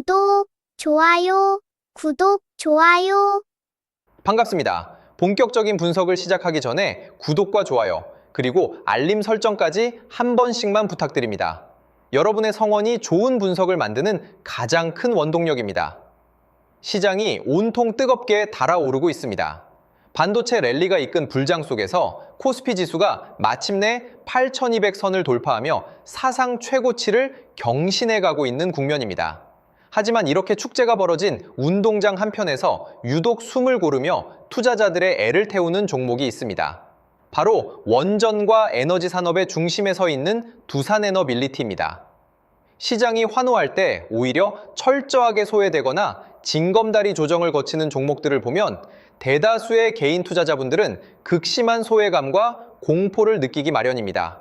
구독, 좋아요, 구독, 좋아요. 반갑습니다. 본격적인 분석을 시작하기 전에 구독과 좋아요, 그리고 알림 설정까지 한 번씩만 부탁드립니다. 여러분의 성원이 좋은 분석을 만드는 가장 큰 원동력입니다. 시장이 온통 뜨겁게 달아오르고 있습니다. 반도체 랠리가 이끈 불장 속에서 코스피 지수가 마침내 8,200선을 돌파하며 사상 최고치를 경신해 가고 있는 국면입니다. 하지만 이렇게 축제가 벌어진 운동장 한편에서 유독 숨을 고르며 투자자들의 애를 태우는 종목이 있습니다. 바로 원전과 에너지 산업의 중심에 서 있는 두산에너빌리티입니다. 시장이 환호할 때 오히려 철저하게 소외되거나 징검다리 조정을 거치는 종목들을 보면 대다수의 개인 투자자분들은 극심한 소외감과 공포를 느끼기 마련입니다.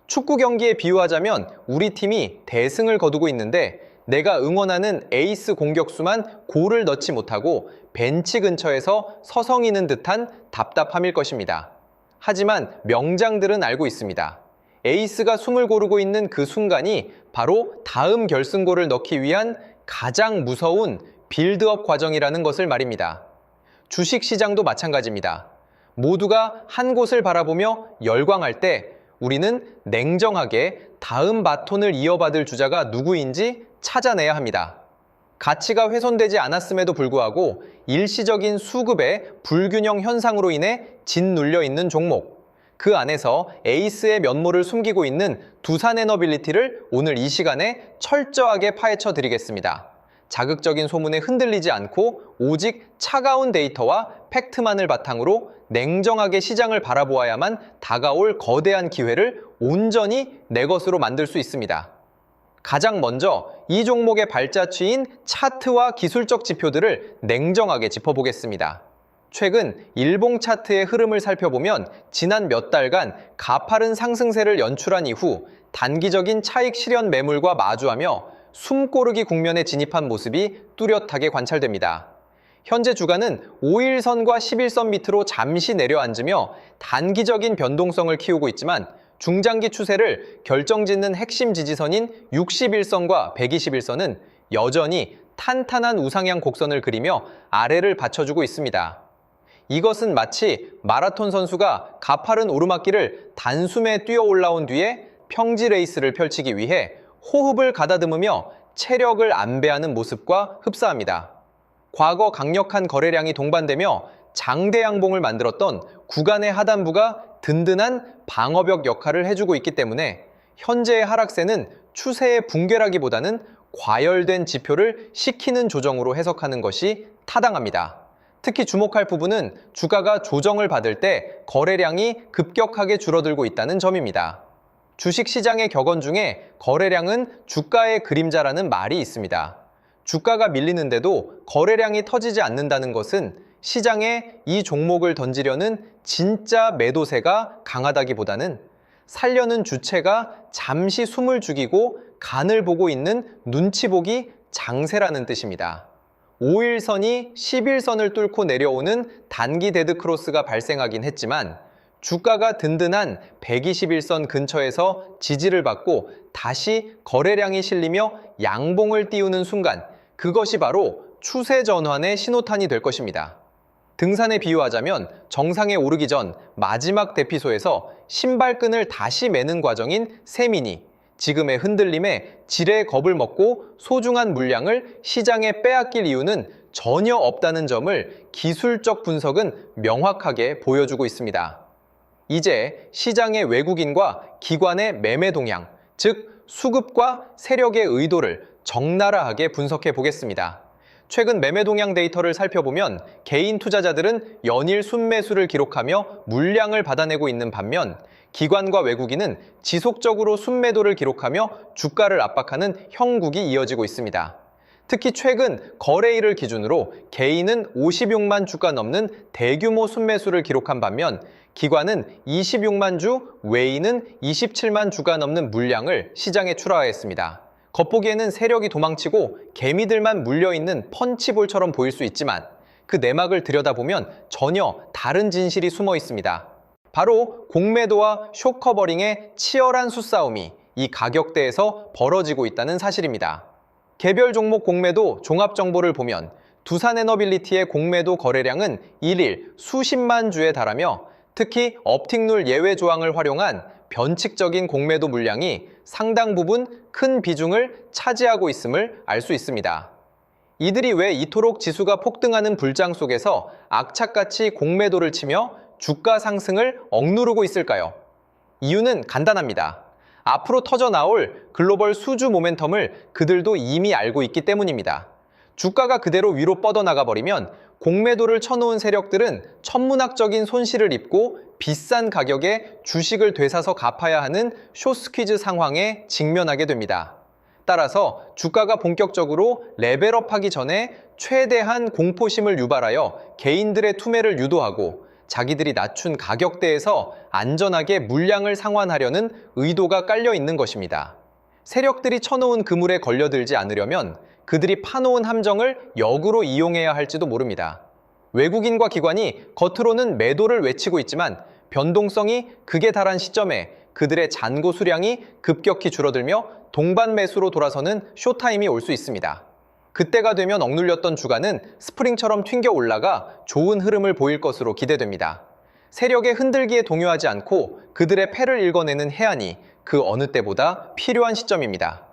축구 경기에 비유하자면 우리 팀이 대승을 거두고 있는데 내가 응원하는 에이스 공격수만 골을 넣지 못하고 벤치 근처에서 서성이는 듯한 답답함일 것입니다. 하지만 명장들은 알고 있습니다. 에이스가 숨을 고르고 있는 그 순간이 바로 다음 결승골을 넣기 위한 가장 무서운 빌드업 과정이라는 것을 말입니다. 주식시장도 마찬가지입니다. 모두가 한 곳을 바라보며 열광할 때 우리는 냉정하게 다음 바톤을 이어받을 주자가 누구인지 찾아내야 합니다. 가치가 훼손되지 않았음에도 불구하고 일시적인 수급의 불균형 현상으로 인해 짓눌려 있는 종목, 그 안에서 에이스의 면모를 숨기고 있는 두산에너빌리티를 오늘 이 시간에 철저하게 파헤쳐 드리겠습니다. 자극적인 소문에 흔들리지 않고 오직 차가운 데이터와 팩트만을 바탕으로 냉정하게 시장을 바라보아야만 다가올 거대한 기회를 온전히 내 것으로 만들 수 있습니다. 가장 먼저 이 종목의 발자취인 차트와 기술적 지표들을 냉정하게 짚어보겠습니다. 최근 일봉 차트의 흐름을 살펴보면 지난 몇 달간 가파른 상승세를 연출한 이후 단기적인 차익 실현 매물과 마주하며 숨고르기 국면에 진입한 모습이 뚜렷하게 관찰됩니다. 현재 주가는 5일선과 11선 밑으로 잠시 내려앉으며 단기적인 변동성을 키우고 있지만 중장기 추세를 결정짓는 핵심 지지선인 61선과 121선은 여전히 탄탄한 우상향 곡선을 그리며 아래를 받쳐주고 있습니다. 이것은 마치 마라톤 선수가 가파른 오르막길을 단숨에 뛰어 올라온 뒤에 평지 레이스를 펼치기 위해 호흡을 가다듬으며 체력을 안배하는 모습과 흡사합니다. 과거 강력한 거래량이 동반되며 장대 양봉을 만들었던 구간의 하단부가 든든한 방어벽 역할을 해주고 있기 때문에 현재의 하락세는 추세의 붕괴라기보다는 과열된 지표를 식히는 조정으로 해석하는 것이 타당합니다. 특히 주목할 부분은 주가가 조정을 받을 때 거래량이 급격하게 줄어들고 있다는 점입니다. 주식시장의 격언 중에 거래량은 주가의 그림자라는 말이 있습니다. 주가가 밀리는데도 거래량이 터지지 않는다는 것은 시장에 이 종목을 던지려는 진짜 매도세가 강하다기보다는 살려는 주체가 잠시 숨을 죽이고 간을 보고 있는 눈치 보기 장세라는 뜻입니다. 5일선이 11선을 뚫고 내려오는 단기 데드크로스가 발생하긴 했지만 주가가 든든한 121선 근처에서 지지를 받고 다시 거래량이 실리며 양봉을 띄우는 순간 그것이 바로 추세 전환의 신호탄이 될 것입니다. 등산에 비유하자면 정상에 오르기 전 마지막 대피소에서 신발끈을 다시 매는 과정인 세민이 지금의 흔들림에 지레 겁을 먹고 소중한 물량을 시장에 빼앗길 이유는 전혀 없다는 점을 기술적 분석은 명확하게 보여주고 있습니다. 이제 시장의 외국인과 기관의 매매 동향, 즉 수급과 세력의 의도를 적나라하게 분석해 보겠습니다. 최근 매매 동향 데이터를 살펴보면 개인 투자자들은 연일 순매수를 기록하며 물량을 받아내고 있는 반면 기관과 외국인은 지속적으로 순매도를 기록하며 주가를 압박하는 형국이 이어지고 있습니다. 특히 최근 거래일을 기준으로 개인은 56만 주가 넘는 대규모 순매수를 기록한 반면 기관은 26만 주, 외인은 27만 주가 넘는 물량을 시장에 출하했습니다. 겉보기에는 세력이 도망치고 개미들만 물려있는 펀치볼처럼 보일 수 있지만 그 내막을 들여다보면 전혀 다른 진실이 숨어 있습니다. 바로 공매도와 숏커버링의 치열한 수싸움이 이 가격대에서 벌어지고 있다는 사실입니다. 개별 종목 공매도 종합 정보를 보면 두산에너빌리티의 공매도 거래량은 일일 수십만 주에 달하며 특히 업틱룰 예외 조항을 활용한 변칙적인 공매도 물량이 상당 부분 큰 비중을 차지하고 있음을 알 수 있습니다. 이들이 왜 이토록 지수가 폭등하는 불장 속에서 악착같이 공매도를 치며 주가 상승을 억누르고 있을까요? 이유는 간단합니다. 앞으로 터져나올 글로벌 수주 모멘텀을 그들도 이미 알고 있기 때문입니다. 주가가 그대로 위로 뻗어나가 버리면 공매도를 쳐놓은 세력들은 천문학적인 손실을 입고 비싼 가격에 주식을 되사서 갚아야 하는 숏스퀴즈 상황에 직면하게 됩니다. 따라서 주가가 본격적으로 레벨업하기 전에 최대한 공포심을 유발하여 개인들의 투매를 유도하고 자기들이 낮춘 가격대에서 안전하게 물량을 상환하려는 의도가 깔려 있는 것입니다. 세력들이 쳐놓은 그물에 걸려들지 않으려면 그들이 파놓은 함정을 역으로 이용해야 할지도 모릅니다. 외국인과 기관이 겉으로는 매도를 외치고 있지만 변동성이 극에 달한 시점에 그들의 잔고 수량이 급격히 줄어들며 동반 매수로 돌아서는 쇼타임이 올 수 있습니다. 그때가 되면 억눌렸던 주가는 스프링처럼 튕겨 올라가 좋은 흐름을 보일 것으로 기대됩니다. 세력의 흔들기에 동요하지 않고 그들의 패를 읽어내는 해안이 그 어느 때보다 필요한 시점입니다.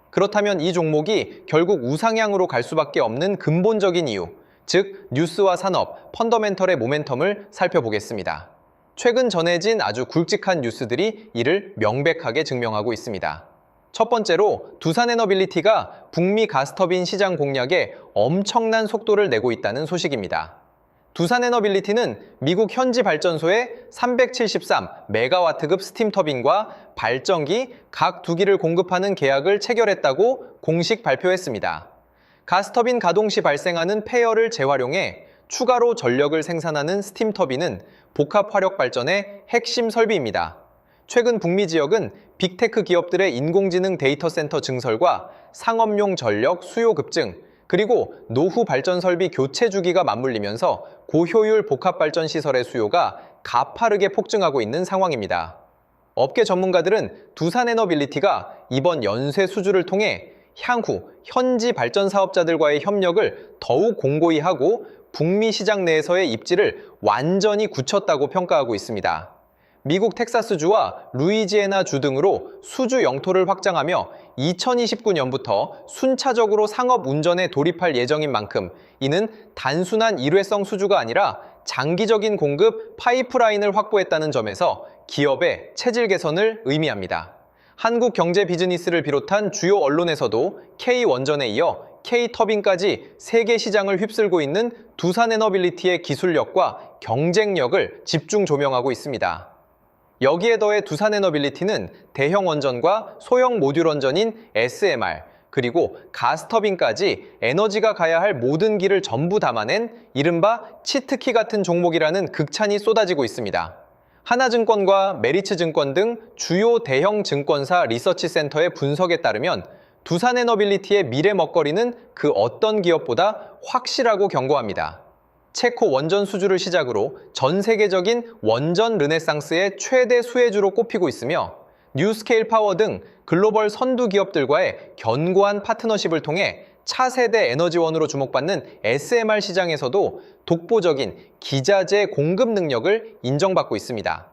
그렇다면 이 종목이 결국 우상향으로 갈 수밖에 없는 근본적인 이유, 즉 뉴스와 산업, 펀더멘털의 모멘텀을 살펴보겠습니다. 최근 전해진 아주 굵직한 뉴스들이 이를 명백하게 증명하고 있습니다. 첫 번째로 두산에너빌리티가 북미 가스터빈 시장 공략에 엄청난 속도를 내고 있다는 소식입니다. 두산에너빌리티는 미국 현지 발전소에 373메가와트급 스팀 터빈과 발전기 각 2기를 공급하는 계약을 체결했다고 공식 발표했습니다. 가스터빈 가동 시 발생하는 폐열을 재활용해 추가로 전력을 생산하는 스팀 터빈은 복합 화력 발전의 핵심 설비입니다. 최근 북미 지역은 빅테크 기업들의 인공지능 데이터 센터 증설과 상업용 전력 수요 급증, 그리고 노후 발전 설비 교체 주기가 맞물리면서 고효율 복합 발전 시설의 수요가 가파르게 폭증하고 있는 상황입니다. 업계 전문가들은 두산에너빌리티가 이번 연쇄 수주를 통해 향후 현지 발전 사업자들과의 협력을 더욱 공고히 하고 북미 시장 내에서의 입지를 완전히 굳혔다고 평가하고 있습니다. 미국 텍사스주와 루이지애나주 등으로 수주 영토를 확장하며 2029년부터 순차적으로 상업 운전에 돌입할 예정인 만큼 이는 단순한 일회성 수주가 아니라 장기적인 공급 파이프라인을 확보했다는 점에서 기업의 체질 개선을 의미합니다. 한국 경제 비즈니스를 비롯한 주요 언론에서도 K원전에 이어 K터빈까지 세계 시장을 휩쓸고 있는 두산에너빌리티의 기술력과 경쟁력을 집중 조명하고 있습니다. 여기에 더해 두산에너빌리티는 대형 원전과 소형 모듈 원전인 SMR, 그리고 가스터빈까지 에너지가 가야 할 모든 길을 전부 담아낸 이른바 치트키 같은 종목이라는 극찬이 쏟아지고 있습니다. 하나증권과 메리츠증권 등 주요 대형 증권사 리서치 센터의 분석에 따르면 두산에너빌리티의 미래 먹거리는 그 어떤 기업보다 확실하고 견고합니다. 체코 원전 수주를 시작으로 전 세계적인 원전 르네상스의 최대 수혜주로 꼽히고 있으며 뉴스케일 파워 등 글로벌 선두 기업들과의 견고한 파트너십을 통해 차세대 에너지원으로 주목받는 SMR 시장에서도 독보적인 기자재 공급 능력을 인정받고 있습니다.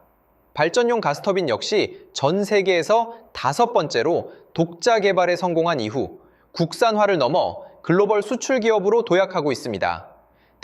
발전용 가스터빈 역시 전 세계에서 5번째로 독자 개발에 성공한 이후 국산화를 넘어 글로벌 수출 기업으로 도약하고 있습니다.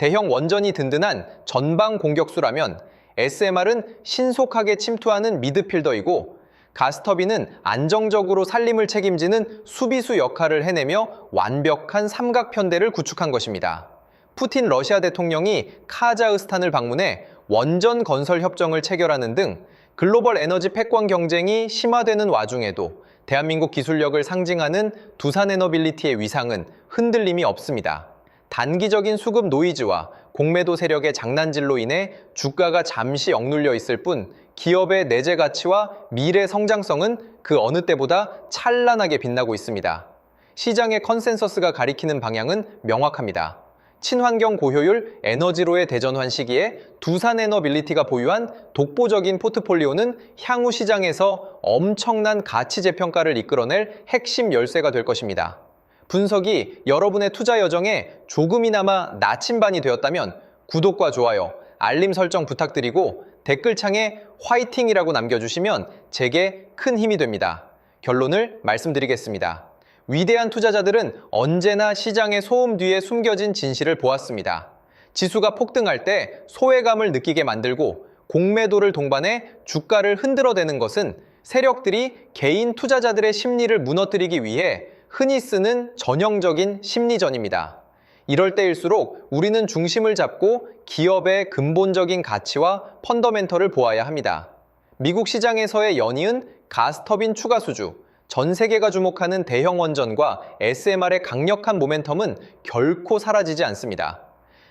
대형 원전이 든든한 전방 공격수라면 SMR은 신속하게 침투하는 미드필더이고 가스터빈은 안정적으로 살림을 책임지는 수비수 역할을 해내며 완벽한 삼각편대를 구축한 것입니다. 푸틴 러시아 대통령이 카자흐스탄을 방문해 원전 건설 협정을 체결하는 등 글로벌 에너지 패권 경쟁이 심화되는 와중에도 대한민국 기술력을 상징하는 두산에너빌리티의 위상은 흔들림이 없습니다. 단기적인 수급 노이즈와 공매도 세력의 장난질로 인해 주가가 잠시 억눌려 있을 뿐 기업의 내재 가치와 미래 성장성은 그 어느 때보다 찬란하게 빛나고 있습니다. 시장의 컨센서스가 가리키는 방향은 명확합니다. 친환경 고효율 에너지로의 대전환 시기에 두산에너빌리티가 보유한 독보적인 포트폴리오는 향후 시장에서 엄청난 가치 재평가를 이끌어낼 핵심 열쇠가 될 것입니다. 분석이 여러분의 투자 여정에 조금이나마 나침반이 되었다면 구독과 좋아요, 알림 설정 부탁드리고 댓글창에 화이팅이라고 남겨주시면 제게 큰 힘이 됩니다. 결론을 말씀드리겠습니다. 위대한 투자자들은 언제나 시장의 소음 뒤에 숨겨진 진실을 보았습니다. 지수가 폭등할 때 소외감을 느끼게 만들고 공매도를 동반해 주가를 흔들어대는 것은 세력들이 개인 투자자들의 심리를 무너뜨리기 위해 흔히 쓰는 전형적인 심리전입니다. 이럴 때일수록 우리는 중심을 잡고 기업의 근본적인 가치와 펀더멘털을 보아야 합니다. 미국 시장에서의 연이은 가스터빈 추가 수주, 전 세계가 주목하는 대형 원전과 SMR의 강력한 모멘텀은 결코 사라지지 않습니다.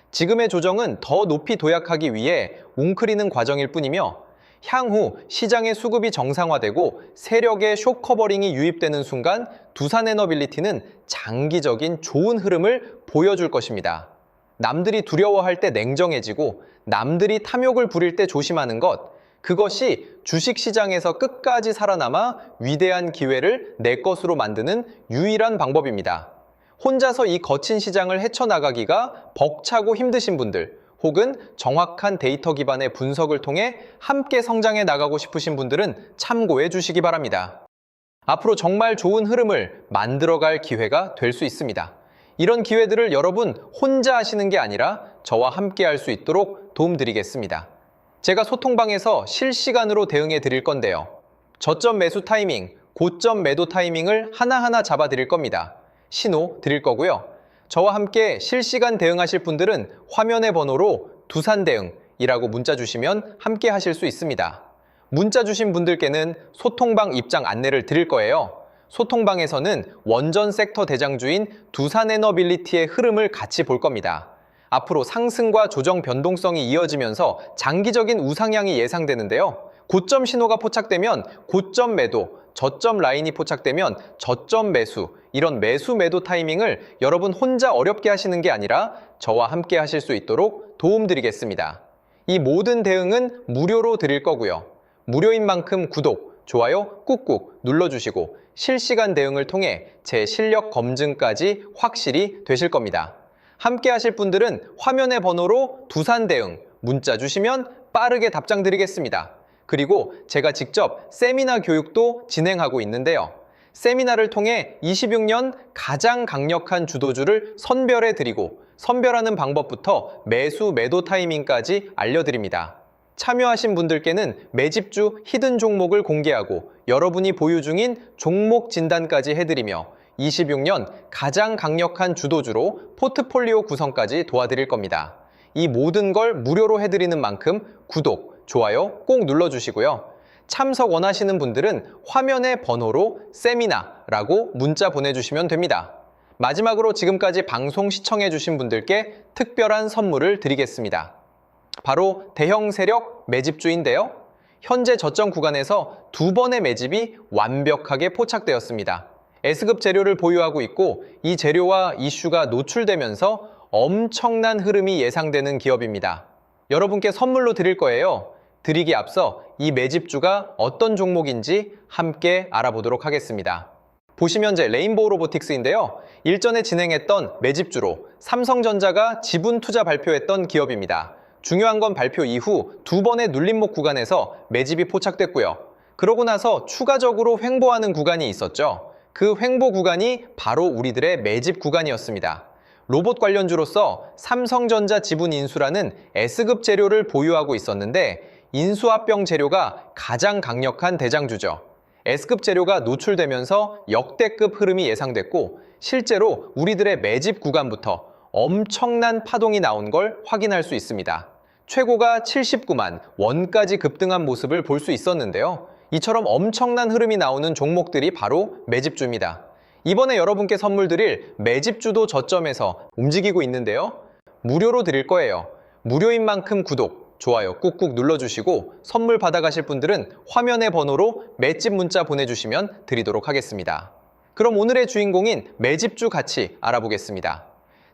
지금의 조정은 더 높이 도약하기 위해 웅크리는 과정일 뿐이며 향후 시장의 수급이 정상화되고 세력의 숏커버링이 유입되는 순간 두산에너빌리티는 장기적인 좋은 흐름을 보여줄 것입니다. 남들이 두려워할 때 냉정해지고 남들이 탐욕을 부릴 때 조심하는 것, 그것이 주식시장에서 끝까지 살아남아 위대한 기회를 내 것으로 만드는 유일한 방법입니다. 혼자서 이 거친 시장을 헤쳐나가기가 벅차고 힘드신 분들, 혹은 정확한 데이터 기반의 분석을 통해 함께 성장해 나가고 싶으신 분들은 참고해 주시기 바랍니다. 앞으로 정말 좋은 흐름을 만들어갈 기회가 될 수 있습니다. 이런 기회들을 여러분 혼자 하시는 게 아니라 저와 함께 할 수 있도록 도움드리겠습니다. 제가 소통방에서 실시간으로 대응해 드릴 건데요. 저점 매수 타이밍, 고점 매도 타이밍을 하나하나 잡아 드릴 겁니다. 신호 드릴 거고요. 저와 함께 실시간 대응하실 분들은 화면의 번호로 두산대응이라고 문자 주시면 함께 하실 수 있습니다. 문자 주신 분들께는 소통방 입장 안내를 드릴 거예요. 소통방에서는 원전 섹터 대장주인 두산에너빌리티의 흐름을 같이 볼 겁니다. 앞으로 상승과 조정 변동성이 이어지면서 장기적인 우상향이 예상되는데요. 고점 신호가 포착되면 고점 매도, 저점 라인이 포착되면 저점 매수, 이런 매수 매도 타이밍을 여러분 혼자 어렵게 하시는 게 아니라 저와 함께 하실 수 있도록 도움드리겠습니다. 이 모든 대응은 무료로 드릴 거고요. 무료인 만큼 구독, 좋아요 꾹꾹 눌러주시고 실시간 대응을 통해 제 실력 검증까지 확실히 되실 겁니다. 함께 하실 분들은 화면의 번호로 두산대응 문자 주시면 빠르게 답장 드리겠습니다. 그리고 제가 직접 세미나 교육도 진행하고 있는데요. 세미나를 통해 26년 가장 강력한 주도주를 선별해 드리고 선별하는 방법부터 매수 매도 타이밍까지 알려드립니다. 참여하신 분들께는 매집주 히든 종목을 공개하고 여러분이 보유 중인 종목 진단까지 해드리며 26년 가장 강력한 주도주로 포트폴리오 구성까지 도와드릴 겁니다. 이 모든 걸 무료로 해드리는 만큼 구독, 좋아요 꼭 눌러주시고요. 참석 원하시는 분들은 화면의 번호로 세미나라고 문자 보내주시면 됩니다. 마지막으로 지금까지 방송 시청해주신 분들께 특별한 선물을 드리겠습니다. 바로 대형 세력 매집주인데요. 현재 저점 구간에서 두 번의 매집이 완벽하게 포착되었습니다. S급 재료를 보유하고 있고 이 재료와 이슈가 노출되면서 엄청난 흐름이 예상되는 기업입니다. 여러분께 선물로 드릴 거예요. 드리기 앞서 이 매집주가 어떤 종목인지 함께 알아보도록 하겠습니다. 보시면 제 레인보우 로보틱스인데요. 일전에 진행했던 매집주로 삼성전자가 지분 투자 발표했던 기업입니다. 중요한 건 발표 이후 두 번의 눌림목 구간에서 매집이 포착됐고요. 그러고 나서 추가적으로 횡보하는 구간이 있었죠. 그 횡보 구간이 바로 우리들의 매집 구간이었습니다. 로봇 관련주로서 삼성전자 지분 인수라는 S급 재료를 보유하고 있었는데 인수합병 재료가 가장 강력한 대장주죠. S급 재료가 노출되면서 역대급 흐름이 예상됐고 실제로 우리들의 매집 구간부터 엄청난 파동이 나온 걸 확인할 수 있습니다. 최고가 79만 원까지 급등한 모습을 볼 수 있었는데요. 이처럼 엄청난 흐름이 나오는 종목들이 바로 매집주입니다. 이번에 여러분께 선물 드릴 매집주도 저점에서 움직이고 있는데요. 무료로 드릴 거예요. 무료인 만큼 구독, 좋아요 꾹꾹 눌러주시고 선물 받아가실 분들은 화면의 번호로 매집 문자 보내주시면 드리도록 하겠습니다. 그럼 오늘의 주인공인 매집주 같이 알아보겠습니다.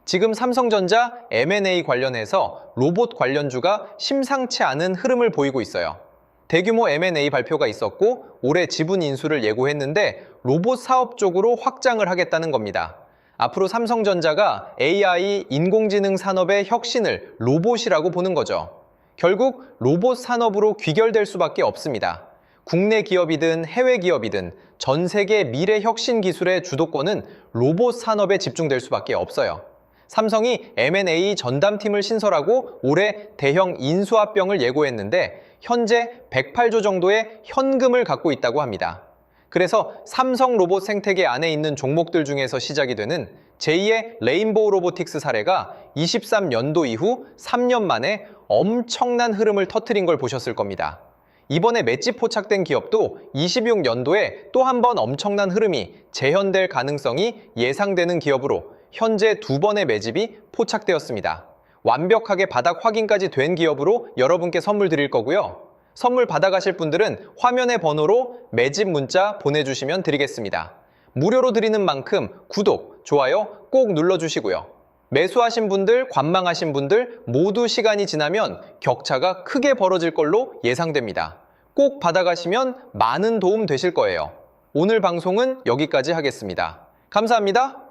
지금 삼성전자 M&A 관련해서 로봇 관련주가 심상치 않은 흐름을 보이고 있어요. 대규모 M&A 발표가 있었고 올해 지분 인수를 예고했는데 로봇 사업 쪽으로 확장을 하겠다는 겁니다. 앞으로 삼성전자가 AI, 인공지능 산업의 혁신을 로봇이라고 보는 거죠. 결국 로봇 산업으로 귀결될 수밖에 없습니다. 국내 기업이든 해외 기업이든 전 세계 미래 혁신 기술의 주도권은 로봇 산업에 집중될 수밖에 없어요. 삼성이 M&A 전담팀을 신설하고 올해 대형 인수합병을 예고했는데 현재 108조 정도의 현금을 갖고 있다고 합니다. 그래서 삼성 로봇 생태계 안에 있는 종목들 중에서 시작이 되는 제2의 레인보우 로보틱스 사례가 23년도 이후 3년 만에 엄청난 흐름을 터뜨린 걸 보셨을 겁니다. 이번에 맷집 포착된 기업도 26년도에 또 한 번 엄청난 흐름이 재현될 가능성이 예상되는 기업으로 현재 2번의 매집이 포착되었습니다. 완벽하게 바닥 확인까지 된 기업으로 여러분께 선물 드릴 거고요. 선물 받아가실 분들은 화면의 번호로 매집 문자 보내주시면 드리겠습니다. 무료로 드리는 만큼 구독, 좋아요 꼭 눌러주시고요. 매수하신 분들, 관망하신 분들 모두 시간이 지나면 격차가 크게 벌어질 걸로 예상됩니다. 꼭 받아가시면 많은 도움 되실 거예요. 오늘 방송은 여기까지 하겠습니다. 감사합니다.